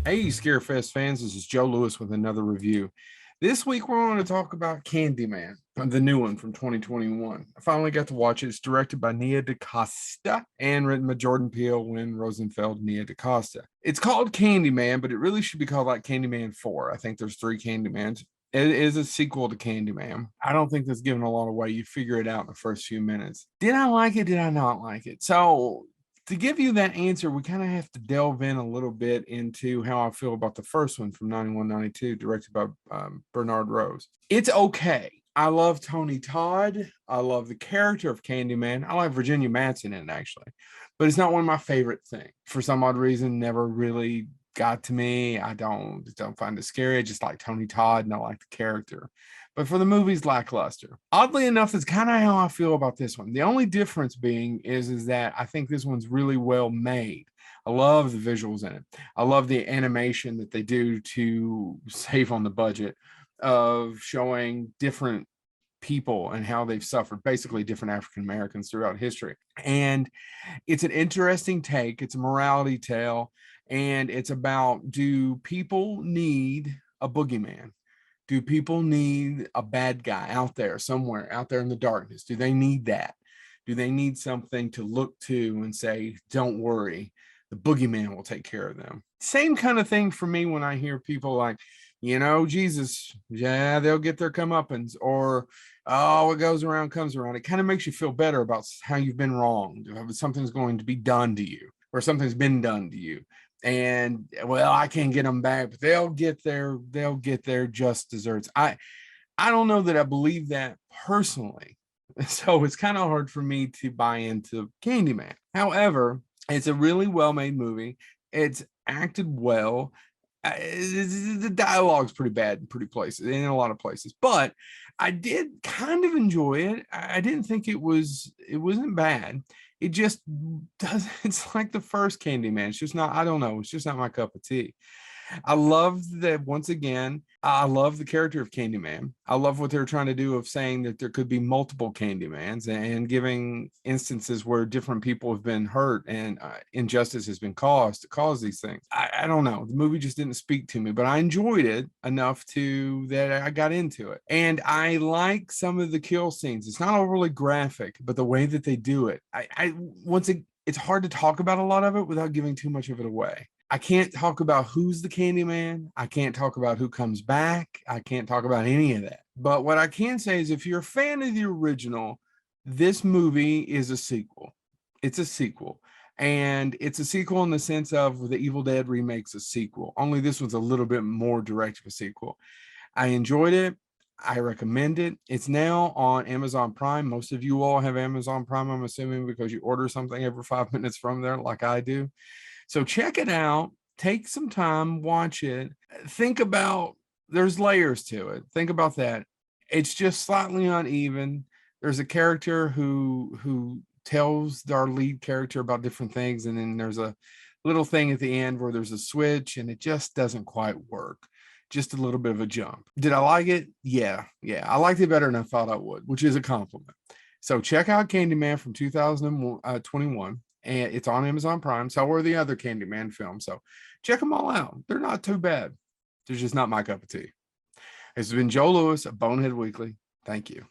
Hey, Scarefest fans, this is Joe Lewis with another review. This week, we're going to talk about Candyman, the new one from 2021. I finally got to watch it. It's directed by Nia DaCosta and written by Jordan Peele, Wynn Rosenfeld, Nia DaCosta. It's called Candyman, but it really should be called like Candyman 4. I think there's three Candymans. It is a sequel to Candyman. I don't think that's given a lot away. You figure it out in the first few minutes. Did I like it? Did I not like it? So to give you that answer, we kind of have to delve in a little bit into how I feel about the first one from 91, 92, directed by Bernard Rose. It's okay. I love Tony Todd. I love the character of Candyman. I like Virginia Madsen in it, actually. But it's not one of my favorite things. For some odd reason, never really got to me. I don't find it scary. I just like Tony Todd and I like the character. But for the movie's lackluster. Oddly enough, that's kind of how I feel about this one. The only difference being is that I think this one's really well made. I love the visuals in it. I love the animation that they do to save on the budget of showing different people and how they've suffered, basically different African Americans throughout history. And it's an interesting take. It's a morality tale, and it's about, do people need a boogeyman? Do people need a bad guy out there somewhere, out there in the darkness? Do they need that? Do they need something to look to and say, don't worry, the boogeyman will take care of them? Same kind of thing for me when I hear people like, Jesus, yeah, they'll get their comeuppance, or oh, what goes around comes around. It kind of makes you feel better about how you've been wronged. Something's going to be done to you, or something's been done to you. And well, I can't get them back, but they'll get their just desserts. I don't know that I believe that personally. So it's kind of hard for me to buy into Candyman. However, it's a really well-made movie. It's acted well. The dialogue's pretty bad in pretty places, in a lot of places, but I did kind of enjoy it. I didn't think it wasn't bad. It just does. It's like the first Candyman. It's just not. I don't know. It's just not my cup of tea. I love that, once again, I love the character of Candyman. I love what they're trying to do of saying that there could be multiple Candymans and giving instances where different people have been hurt and injustice has been caused to cause these things. I don't know. The movie just didn't speak to me, but I enjoyed it enough to that I got into it. And I like some of the kill scenes. It's not overly graphic, but the way that they do it, it's hard to talk about a lot of it without giving too much of it away. I can't talk about who's the Candyman. I can't talk about who comes back. I can't talk about any of that. But what I can say is, if you're a fan of the original, this movie is a sequel. It's a sequel. And it's a sequel in the sense of the Evil Dead remake's a sequel. Only this one's a little bit more direct of a sequel. I enjoyed it. I recommend it. It's now on Amazon Prime. Most of you all have Amazon Prime, I'm assuming, because you order something every 5 minutes from there, like I do. So check it out. Take some time, watch it. Think about, there's layers to it. Think about that. It's just slightly uneven. There's a character who tells our lead character about different things, and then there's a little thing at the end where there's a switch, and it just doesn't quite work. Just a little bit of a jump. Did I like it? Yeah. I liked it better than I thought I would, which is a compliment. So check out Candyman from 2021. And it's on Amazon Prime. So are the other Candyman films. So check them all out. They're not too bad. They're just not my cup of tea. This has been Joe Lewis of Bonehead Weekly. Thank you.